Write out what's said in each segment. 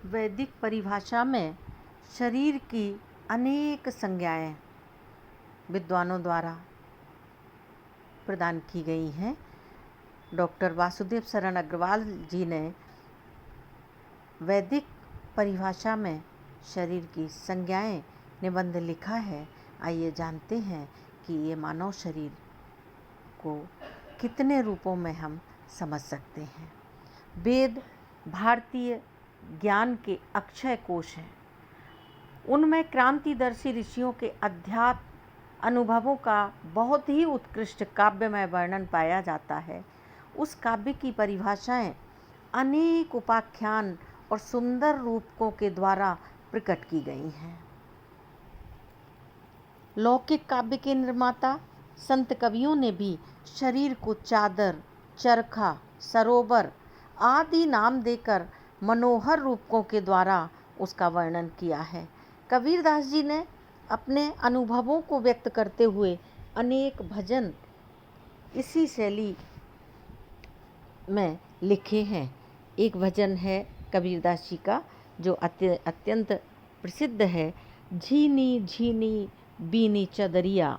वैदिक परिभाषा में शरीर की अनेक संज्ञाएं विद्वानों द्वारा प्रदान की गई हैं। डॉक्टर वासुदेव शरण अग्रवाल जी ने वैदिक परिभाषा में शरीर की संज्ञाएं निबंध लिखा है। आइए जानते हैं कि ये मानव शरीर को कितने रूपों में हम समझ सकते हैं। वेद भारतीय ज्ञान के अक्षय कोश हैं। उनमें क्रांतिदर्शी ऋषियों के अध्यात्म अनुभवों का बहुत ही उत्कृष्ट काव्यमय वर्णन पाया जाता है। उस काव्य की परिभाषाएं अनेक उपाख्यान और सुंदर रूपकों के द्वारा प्रकट की गई हैं। लौकिक काव्य के निर्माता संत कवियों ने भी शरीर को चादर, चरखा, सरोवर आदि नाम देकर मनोहर रूपकों के द्वारा उसका वर्णन किया है। कबीरदास जी ने अपने अनुभवों को व्यक्त करते हुए अनेक भजन इसी शैली में लिखे हैं। एक भजन है कबीरदास जी का जो अत्यंत प्रसिद्ध है। झीनी झीनी बीनी चदरिया,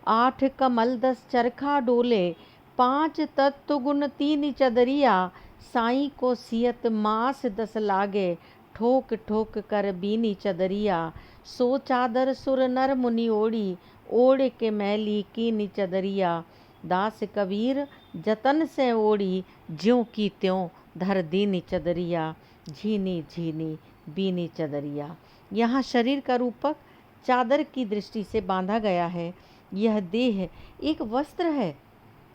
8 कमल 10 चरखा डोले, 5 तत्व गुण 3 चदरिया, साईं को सियत मास 10 लागे, ठोक ठोक कर बीनी चदरिया, सो चादर सुर नर मुनि ओढ़ी, ओढ़ के मैली कीनी चदरिया, दास कबीर जतन से ओढ़ी, ज्यों की त्यों धर दीनी चदरिया, झीनी झीनी बीनी चदरिया। यहाँ शरीर का रूपक चादर की दृष्टि से बांधा गया है। यह देह एक वस्त्र है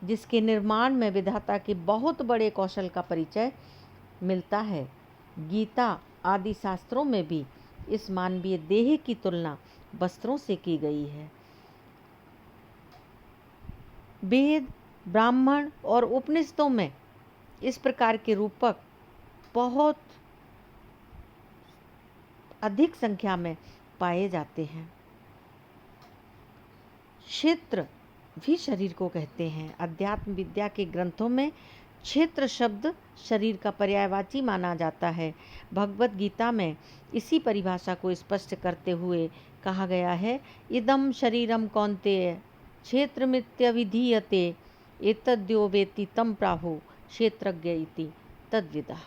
जिसके निर्माण में विधाता के बहुत बड़े कौशल का परिचय मिलता है। गीता आदि शास्त्रों में भी इस मानवीय देह की तुलना वस्त्रों से की गई है। वेद, ब्राह्मण और उपनिषदों में इस प्रकार के रूपक बहुत अधिक संख्या में पाए जाते हैं। क्षेत्र भी शरीर को कहते हैं। अध्यात्म विद्या के ग्रंथों में क्षेत्र शब्द शरीर का पर्यायवाची माना जाता है। भगवत गीता में इसी परिभाषा को स्पष्ट करते हुए कहा गया है, इदम शरीरम कौन्तेय क्षेत्रमित्यभिधीयते, एतद्यो वेति तं प्राहु क्षेत्रज्ञ इति तद्विदः।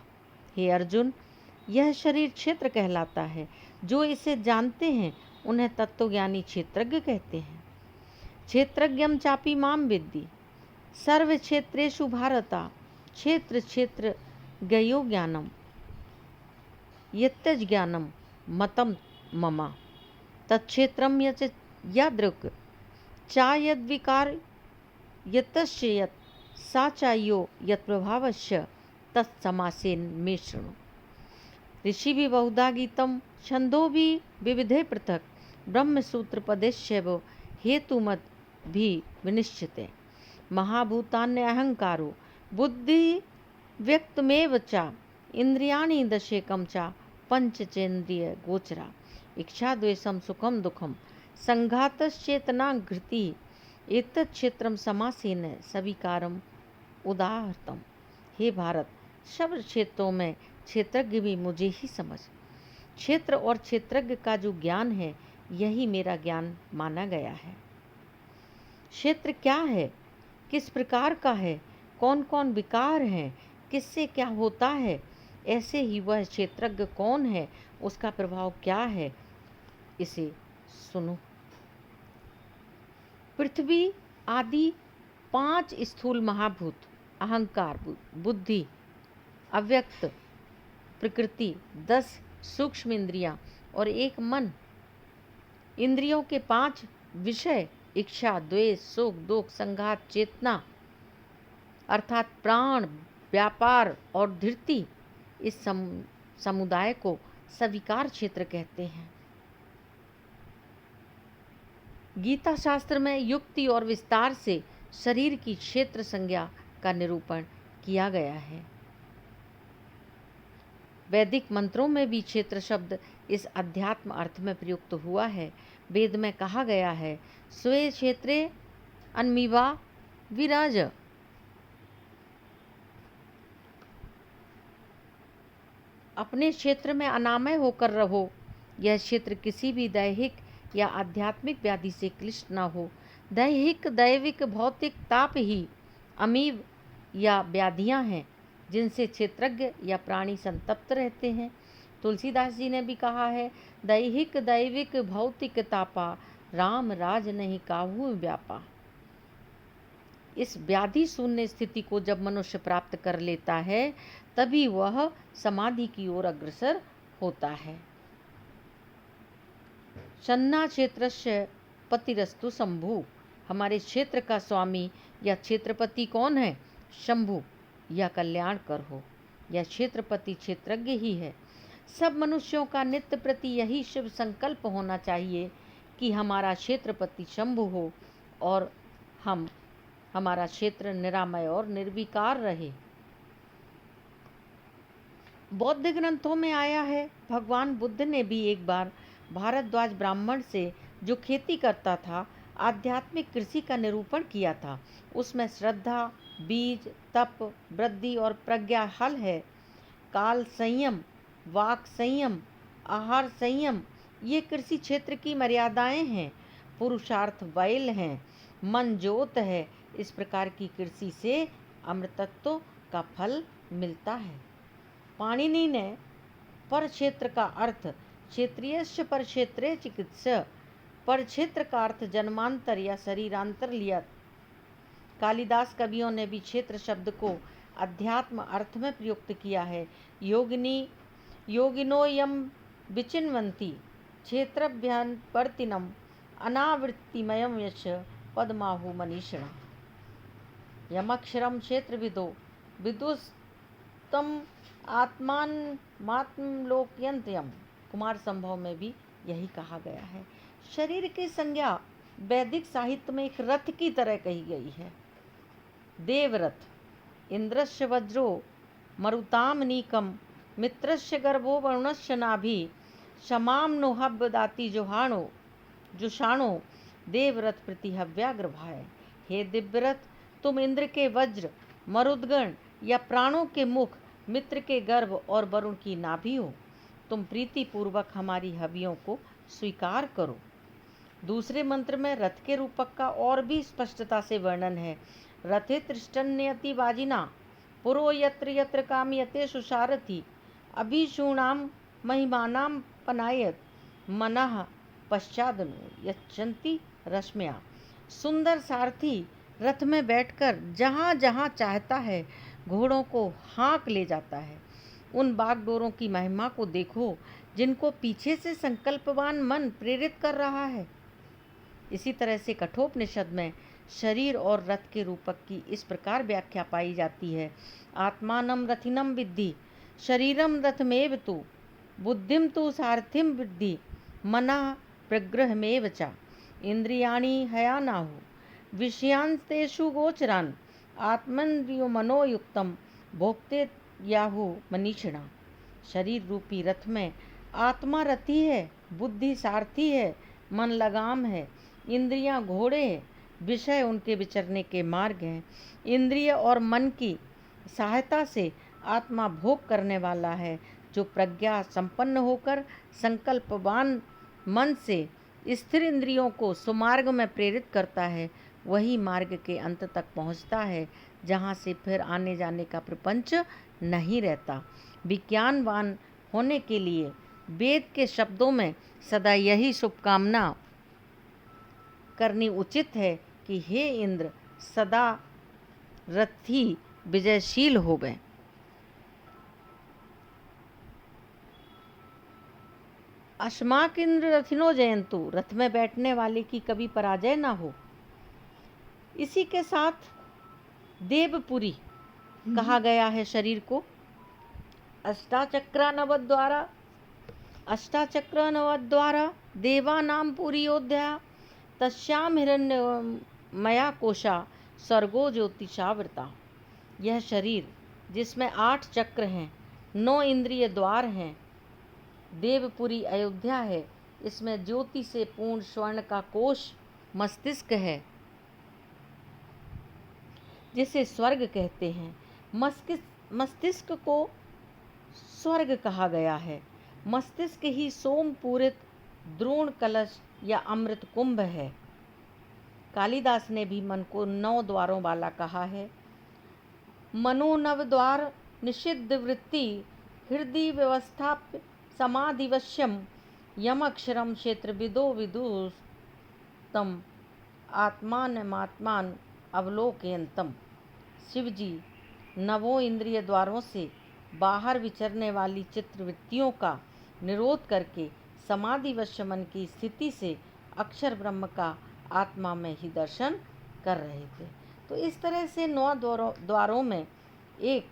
हे अर्जुन, यह शरीर क्षेत्र कहलाता है। जो इसे जानते हैं उन्हें तत्वज्ञानी क्षेत्रज्ञ कहते हैं। क्षेत्रज्ञम चापि माम विद्धि सर्व क्षेत्रेषु भारता, क्षेत्र क्षेत्र ज्ञयो ज्ञानम यत्तज ज्ञानम मतम मम, तत्क्षेत्रम यच यादृक् चा यद्विकार यतस्य यत् सा चायो यत्प्रभावस्य तत्समासेन मे शृणु। ऋषि भी बहुधा गीतम छंदो भी विविधे पृथक, ब्रह्मसूत्र पदेश्यव हेतुमत भी विनिश्चिते, महाभूतान्य अहंकारो बुद्धि व्यक्तमेव चा, इंद्रियाणि दशेकम चा पंचचेन्द्रिय गोचरा, इच्छा द्वेषम सुखम दुखम संघातश्चेतना घृति, एतत् क्षेत्रम समासेन सविकारम उदाहृतम। हे भारत, सब क्षेत्रों में क्षेत्रज्ञ भी मुझे ही समझ। क्षेत्र और क्षेत्रज्ञ का जो ज्ञान है यही मेरा ज्ञान माना गया है। क्षेत्र क्या है, किस प्रकार का है, कौन कौन विकार हैं, किससे क्या होता है, ऐसे ही वह क्षेत्रज्ञ कौन है, उसका प्रभाव क्या है, इसे सुनो। पृथ्वी आदि 5 स्थूल महाभूत, अहंकार, बुद्धि, अव्यक्त प्रकृति, 10 सूक्ष्म इंद्रियां और 1 मन, इंद्रियों के 5 विषय इच्छा, द्वेष, सुख, दुख, संघात, चेतना अर्थात प्राण, व्यापार और धृति, इस समुदाय को सविकार क्षेत्र कहते हैं। गीता शास्त्र में युक्ति और विस्तार से शरीर की क्षेत्र संज्ञा का निरूपण किया गया है। वैदिक मंत्रों में भी क्षेत्र शब्द इस अध्यात्म अर्थ में प्रयुक्त हुआ है। वेद में कहा गया है, स्वे क्षेत्रे अन्मीवा विराज। अपने क्षेत्र में अनामय होकर रहो। यह क्षेत्र किसी भी दैहिक या आध्यात्मिक व्याधि से क्लिष्ट न हो। दैहिक, दैविक, भौतिक ताप ही अमीब या व्याधियां हैं जिनसे क्षेत्रज्ञ या प्राणी संतप्त रहते हैं। तुलसीदास जी ने भी कहा है, दैहिक, दैविक, भौतिक तापा, राम राज नहीं काहू व्यापा। इस व्याधि शून्य स्थिति को जब मनुष्य प्राप्त कर लेता है तभी वह समाधि की ओर अग्रसर होता है। शन्ना क्षेत्रस्य पतिरस्तु शंभु। हमारे क्षेत्र का स्वामी या क्षेत्रपति कौन है? शंभु या कल्याणकर हो। यह क्षेत्रपति क्षेत्रज्ञ ही है। सब मनुष्यों का नित्य प्रति यही शुभ संकल्प होना चाहिए कि हमारा क्षेत्रपति शंभु हो और हमारा क्षेत्र निरामय और निर्विकार रहे। बौद्ध ग्रंथों में आया है, भगवान बुद्ध ने भी एक बार भारद्वाज ब्राह्मण से, जो खेती करता था, आध्यात्मिक कृषि का निरूपण किया था। उसमें श्रद्धा, बीज, तप, वृद्धि और प्रज्ञा हल है। काल संयम, वाक संयम, आहार संयम, ये कृषि क्षेत्र की मर्यादाएं हैं। पुरुषार्थ बैल हैं, मन जोत है। इस प्रकार की कृषि से अमृतत्व का फल मिलता है। पाणिनि ने पर क्षेत्र का अर्थ क्षेत्रीयस्य पर क्षेत्रे चिकित्सा, पर क्षेत्र का अर्थ जन्मांतर या शरीरांतर लिया। कालिदास कवियों ने भी क्षेत्र शब्द को अध्यात्म अर्थ में प्रयुक्त किया है। योगिनो यम विचिन्वन्ति क्षेत्रभ्यंतवर्तिनम अनावृत्तिमयम यश पद्माहु मनीषिणा। यमक्षरम क्षेत्रविदो विदुस्तम आत्मात्मलोकयंत्यम। कुमार संभव में भी यही कहा गया है। शरीर की संज्ञा वैदिक साहित्य में एक रथ की तरह कही गई है। देवरथ, इंद्रस्य वज्रो मरुताम नीकम, मित्रस्य गर्भो वरुणस्य नाभि, शमाम नुहब दाति जुषाणो, देवरथ प्रतिहव्याग्र भाय। हे दिव्यरथ, तुम इंद्र के वज्र, मरुदगण या प्राणों के मुख, मित्र के गर्भ और वरुण की नाभि हो। तुम प्रीति पूर्वक हमारी हवियों को स्वीकार करो। दूसरे मंत्र में रथ के रूपक का और भी स्पष्टता से वर्णन है। रथे तृष्टन्यति वाजिना पुरो यत्र यत्र कामयते सुसारथि, अभिषूणाम महिमानाम पनायत, मनः पश्चादनु यच्छन्ति रश्म्या। सुंदर सारथी रथ में बैठकर जहाँ जहाँ चाहता है घोड़ों को हाँक ले जाता है। उन बागडोरों की महिमा को देखो जिनको पीछे से संकल्पवान मन प्रेरित कर रहा है। इसी तरह से कठोपनिषद में शरीर और रथ के रूपक की इस प्रकार व्याख्या पाई जाती है। आत्मानं रथिनं विद्धि, शरीरं रथमेव तु, बुद्धिं तु सारथिं विद्धि, मनः प्रगृहमेव च, इंद्रियाणि हयानाहु, विषयांस्तेषु गोचरान्, आत्मेन्द्रियो मनोयुक्तं भोक्ते याहु मनीषिणा। शरीर रूपी रथ में आत्मा रथी है, बुद्धि सारथी है, मन लगाम है, इंद्रियां घोड़े हैं, विषय उनके विचरने के मार्ग हैं। इंद्रिय और मन की सहायता से आत्मा भोग करने वाला है। जो प्रज्ञा संपन्न होकर संकल्पवान मन से स्थिर इंद्रियों को सुमार्ग में प्रेरित करता है, वही मार्ग के अंत तक पहुंचता है, जहां से फिर आने जाने का प्रपंच नहीं रहता। विज्ञानवान होने के लिए वेद के शब्दों में सदा यही शुभकामना करनी उचित है कि हे इंद्र, सदा रथी विजयशील होवे। अस्माक इंद्र रथिनो जयंतु, रथ में बैठने वाले की कभी पराजय ना हो। इसी के साथ देवपुरी कहा गया है शरीर को। अष्टाचक्रानवद्वारा देवानां पुरीयोध्या, तस्याम हिरण्यमया कोशा स्वर्गो ज्योतिषावृता। यह शरीर जिसमें 8 चक्र हैं, 9 इंद्रिय द्वार हैं, देवपुरी अयोध्या है। इसमें ज्योति से पूर्ण स्वर्ण का कोश मस्तिष्क है, जिसे स्वर्ग कहते हैं। मस्तिष्क को स्वर्ग कहा गया है। मस्तिष्क ही सोम पूरित द्रोण कलश या अमृत कुंभ है। कालिदास ने भी मन को 9 द्वारों वाला कहा है। मनो नव द्वार निषिद्ध वृत्ति, हृदय व्यवस्थाप्य समाधिवश्यम, यम अक्षरम क्षेत्रविदो विदुस्तम, आत्मानमात्मान अवलोकयन्तम। शिव जी नवों इंद्रिय द्वारों से बाहर विचरने वाली चित्रवृत्तियों का निरोध करके समाधिवश मन की स्थिति से अक्षर ब्रह्म का आत्मा में ही दर्शन कर रहे थे। तो इस तरह से 9 द्वारों में एक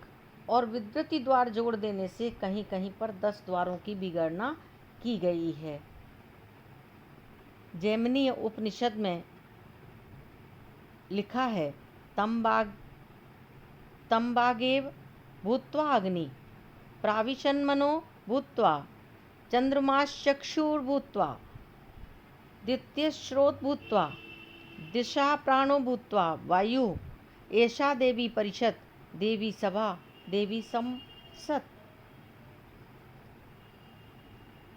और विद्युति द्वार जोड़ देने से कहीं कहीं पर 10 द्वारों की भी गणना की गई है। जैमिनीय उपनिषद में लिखा है, तंबागेव भूत्वा अग्नि, प्राविशन्मनो भूत्वा चंद्रमाश्चक्षुर्भूत्वा, द्वितीयश्रोत भूत्वा, दिशा प्राणो भूत्वा वायु, एषा देवी परिषद, देवी सभा, देवी संसद।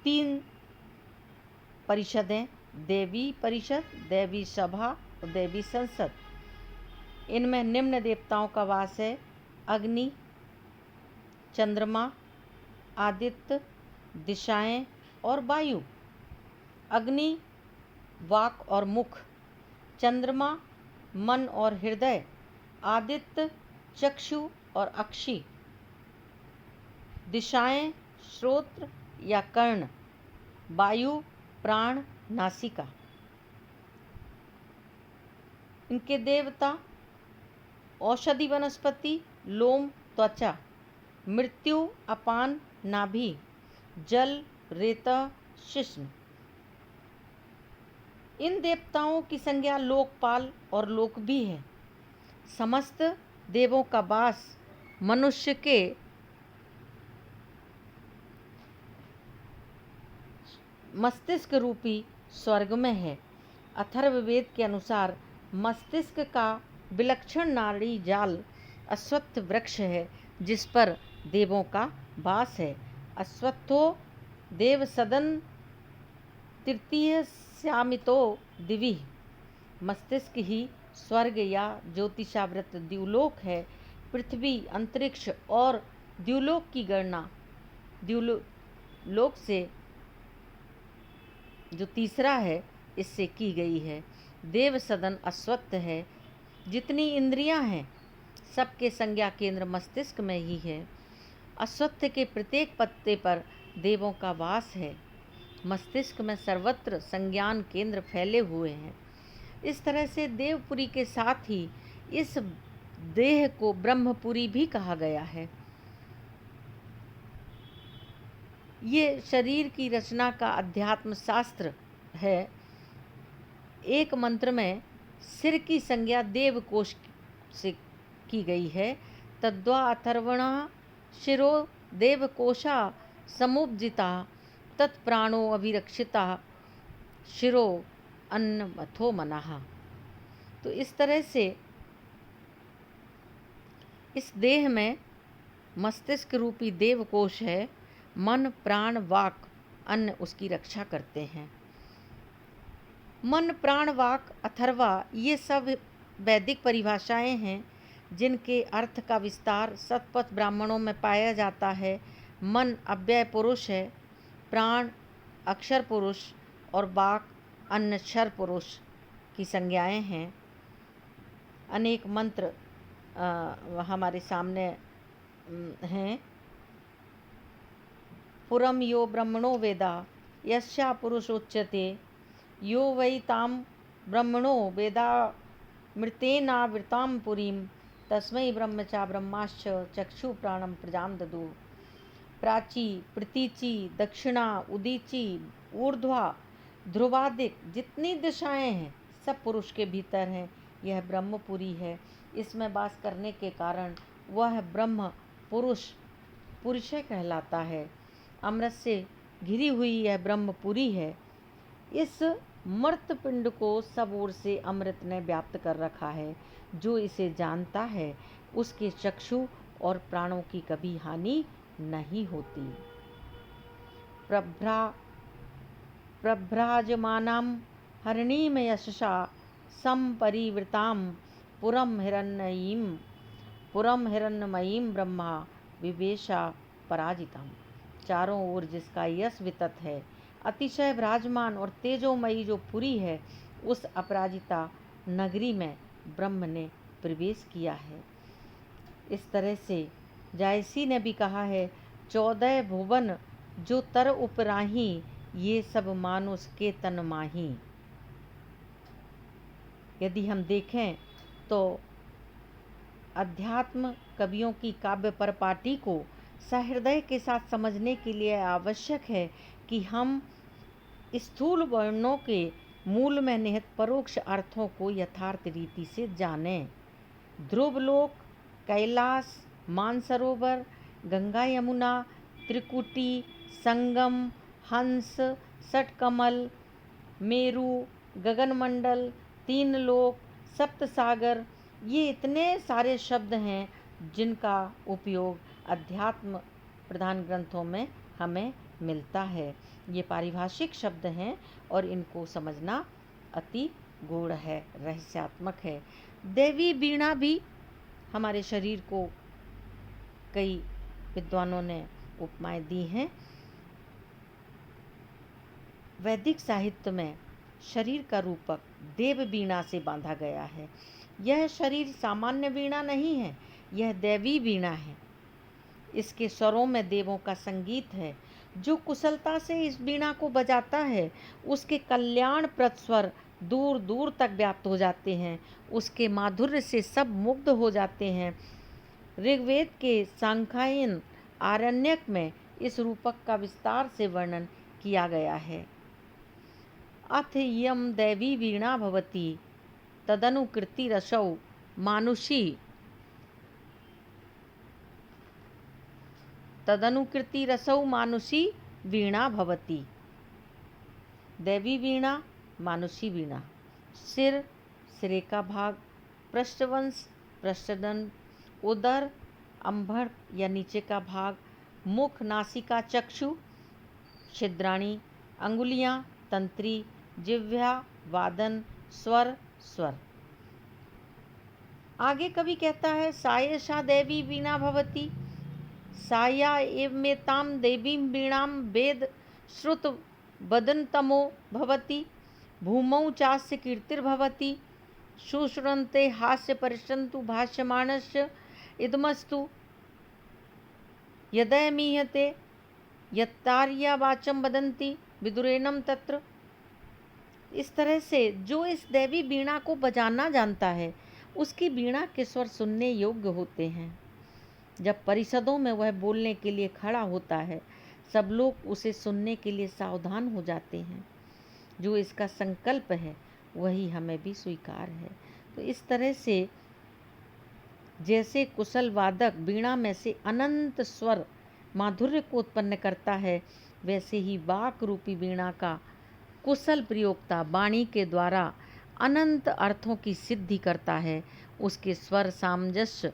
3 परिषदें, देवी परिषद, देवी सभा और देवी संसद। इनमें निम्न देवताओं का वास है: अग्नि, चंद्रमा, आदित्य, दिशाएं और वायु। अग्नि वाक और मुख, चंद्रमा मन और हृदय, आदित्य चक्षु और अक्षि, दिशाएं श्रोत्र या कर्ण, वायु प्राण नासिका। इनके देवता औषधि वनस्पति, लोम त्वचा, मृत्यु अपान नाभि, जल रेता शिश्न। इन देवताओं की संज्ञा लोकपाल और लोक भी है। समस्त देवों का वास मनुष्य के मस्तिष्क रूपी स्वर्ग में है। अथर्ववेद के अनुसार मस्तिष्क का विलक्षण नाड़ी जाल अश्वत्थ वृक्ष है, जिस पर देवों का वास है। अश्वत्थो देव सदन तृतीय श्यामितो दिवि। मस्तिष्क ही स्वर्ग या ज्योतिषावृत द्युलोक है। पृथ्वी, अंतरिक्ष और द्युलोक की गणना द्युलोक से जो तीसरा है इससे की गई है। देव सदन अश्वत्थ है। जितनी इंद्रियां हैं सबके संज्ञा केंद्र मस्तिष्क में ही है। अश्वत्थ के प्रत्येक पत्ते पर देवों का वास है। मस्तिष्क में सर्वत्र संज्ञान केंद्र फैले हुए हैं। इस तरह से देवपुरी के साथ ही इस देह को ब्रह्मपुरी भी कहा गया है। ये शरीर की रचना का अध्यात्म शास्त्र है। एक मंत्र में सिर की संज्ञा देवकोश से की गई है। तद्वा अथर्वणा शिरो देवकोशा समुपजिता, तत्प्राणो अभिरक्षिता, शिरो अन्नमथो मनः। तो इस तरह से इस देह में मस्तिष्क रूपी देवकोश है। मन प्राण वाक अन्न उसकी रक्षा करते हैं। मन प्राण वाक अथर्वा ये सब वैदिक परिभाषाएं हैं जिनके अर्थ का विस्तार शतपथ ब्राह्मणों में पाया जाता है। मन अव्यय पुरुष है, प्राण अक्षर पुरुष और वाक अन्न क्षर पुरुष की संज्ञाएं हैं। अनेक मंत्र हमारे सामने हैं। पुरम यो ब्रह्मणो वेदा यस्या पुरुषोच्यते, यो वै ताम ब्रह्मणो वेदा मृतेनावृताम पुरीम, तस्मै ब्रह्मचा ब्रह्माश्च चक्षु प्राणम प्रजाम ददु। प्राची, प्रतीची, दक्षिणा, उदीची, ऊर्ध्वा, ध्रुवादिक जितनी दिशाएं हैं सब पुरुष के भीतर हैं। यह ब्रह्मपुरी है। इसमें वास करने के कारण वह ब्रह्म पुरुष कहलाता है। अमृत से घिरी हुई यह ब्रह्मपुरी है। इस मर्त पिंड को सब ओर से अमृत ने व्याप्त कर रखा है। जो इसे जानता है उसके चक्षु और प्राणों की कभी हानि नहीं होती। प्रभ्राजमानां हरिणीं यशसा संपरिवृतां पुरं हिरण्मयीं ब्रह्मा विवेशा पराजिताम्। चारों ओर जिसका यश वितत है, अतिशय विराजमान और तेजोमयी जो पुरी है, उस अपराजिता नगरी में ब्रह्म ने प्रवेश किया है। इस तरह से जायसी ने भी कहा है, 14 भुवन जो तर उपराही, ये सब मानुष के तन माही। यदि हम देखें तो अध्यात्म कवियों की काव्य परपाटी को सहृदय के साथ समझने के लिए आवश्यक है कि हम स्थूल वर्णों के मूल में निहित परोक्ष अर्थों को यथार्थ रीति से जानें। ध्रुवलोक, कैलाश, मानसरोवर, गंगा यमुना, त्रिकुटी, संगम, हंस, षटकमल, मेरु, गगनमंडल, तीन लोक, सप्त सागर, ये इतने सारे शब्द हैं जिनका उपयोग अध्यात्म प्रधान ग्रंथों में हमें मिलता है। ये पारिभाषिक शब्द हैं और इनको समझना अति गूढ़ है, रहस्यात्मक है। देवी वीणा भी हमारे शरीर को कई विद्वानों ने उपमाएं दी हैं। वैदिक साहित्य में शरीर का रूपक देव वीणा से बांधा गया है। यह शरीर सामान्य वीणा नहीं है, यह दैवी वीणा है। इसके स्वरों में देवों का संगीत है। जो कुशलता से इस वीणा को बजाता है, उसके कल्याणप्रद स्वर दूर दूर तक व्याप्त हो जाते हैं। उसके माधुर्य से सब मुग्ध हो जाते हैं। ऋग्वेद के सांख्यायन आरण्यक में इस रूपक का विस्तार से वर्णन किया गया है। अथ यम दैवी वीणा भवति तदनुकृति रसौ मानुषी वीणा भवति। दैवी वीणा, मानुषी वीणा। सिर, सिरे का भाग, पृष्ठवंश, पृष्ठदंड, उदर, अंभर या नीचे का भाग, मुख, नासिका, चक्षु, छिद्राणी, अंगुलियां, तंत्री, जिह्वा, वादन, स्वर, स्वर। आगे कवि कहता है, सायशा देवी वीणा भवति। साया एवमेतां देवीं वीणां वेद श्रुत वदनतमो भवति। भूमौ चास्य कीर्तिर्भवति। शुश्रुते हास्य परिष्टन्तु भाष्यमाणस्य इदमस्तु यदयमीहते यत्तार्या वाचं वदन्ति विदुरेणं तत्र। इस तरह से जो इस देवी वीणा को बजाना जानता है, उसकी वीणा के स्वर सुनने योग्य होते हैं। जब परिषदों में वह बोलने के लिए खड़ा होता है, सब लोग उसे सुनने के लिए सावधान हो जाते हैं। जो इसका संकल्प है, वही हमें भी स्वीकार है। तो इस तरह से जैसे कुशल वादक वीणा में से अनंत स्वर माधुर्य को उत्पन्न करता है, वैसे ही वाक रूपी वीणा का कुशल प्रयोक्ता वाणी के द्वारा अनंत अर्थों की सिद्धि करता है। उसके स्वर सामंजस्य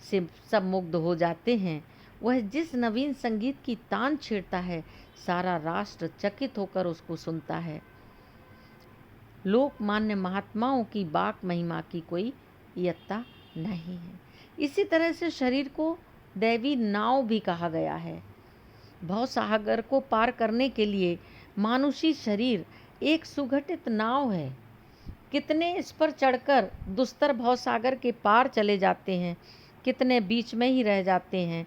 से सब मुग्ध हो जाते हैं। वह जिस नवीन संगीत की तान छेड़ता है, सारा राष्ट्र चकित होकर उसको सुनता है। लोकमान्य महात्माओं की वाक महिमा की कोई इयत्ता नहीं है। इसी तरह से शरीर को दैवी नाव भी कहा गया है। भवसागर को पार करने के लिए मानुषी शरीर एक सुगठित नाव है। कितने इस पर चढ़कर दुस्तर भवसागर के पार चले जाते हैं, कितने बीच में ही रह जाते हैं।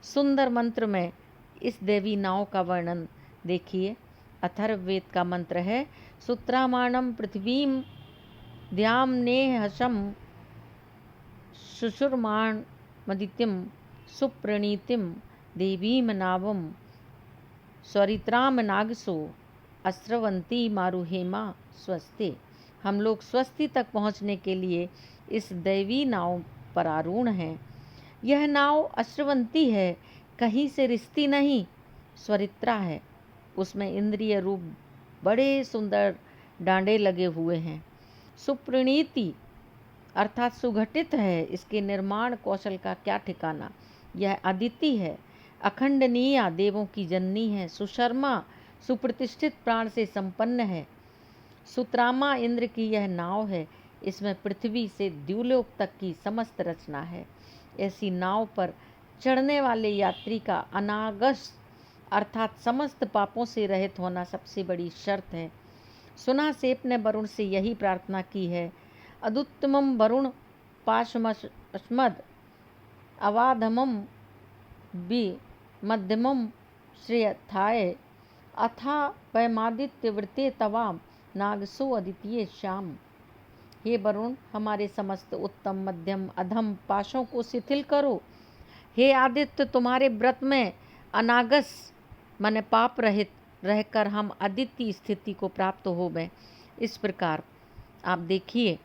सुंदर मंत्र में इस देवी नाव का वर्णन देखिए। अथर्ववेद का मंत्र है, सूत्रामाणम पृथ्वीम द्याम नेहशम शुशुर्माण मदित्यम सुप्रणीतिम देवीम नावम स्वरित्राम नागसो अस्रवंती मारुहेमा स्वस्ति। हम लोग स्वस्ति तक पहुँचने के लिए इस दैवी नाव पर आरूढ़ हैं। यह नाव अश्रवंती है, कहीं से रिश्ती नहीं, स्वरित्रा है। उसमें इंद्रिय रूप बड़े सुंदर डांडे लगे हुए हैं। सुप्रणीति अर्थात सुगठित है, इसके निर्माण कौशल का क्या ठिकाना। यह अदिति है, अखंडनीय, देवों की जननी है, सुशर्मा, सुप्रतिष्ठित प्राण से संपन्न है। सुतरामा इंद्र की यह नाव है, इसमें पृथ्वी से द्युलोक तक की समस्त रचना है। ऐसी नाव पर चढ़ने वाले यात्री का अनागस अर्थात समस्त पापों से रहित होना सबसे बड़ी शर्त है। सुनासेप ने वरुण से यही प्रार्थना की है। अदुत्तमम वरुण पाशमस्मद अवाधमम बि मध्यमम श्रेयथाय अथा वैमादित्य वृत्ते तवाम नागसो अद्वितीय श्याम। हे वरुण, हमारे समस्त उत्तम मध्यम अधम पाशों को शिथिल करो। हे आदित्य, तुम्हारे व्रत में अनागस मन पाप रहित रहकर हम अद्वितीय स्थिति को प्राप्त हो गए। इस प्रकार आप देखिए,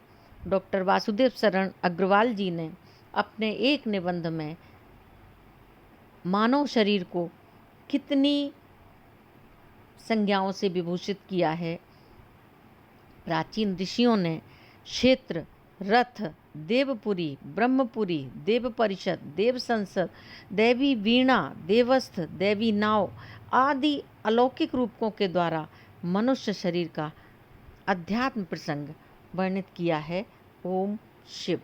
डॉक्टर वासुदेव शरण अग्रवाल जी ने अपने एक निबंध में मानव शरीर को कितनी संज्ञाओं से विभूषित किया है। प्राचीन ऋषियों ने क्षेत्र, रथ, देवपुरी, ब्रह्मपुरी, देव परिषद, देव संसद, देवी वीणा, देवस्थ, देवी नाव आदि अलौकिक रूपों के द्वारा मनुष्य शरीर का अध्यात्म प्रसंग वर्णित किया है। ओम शिव।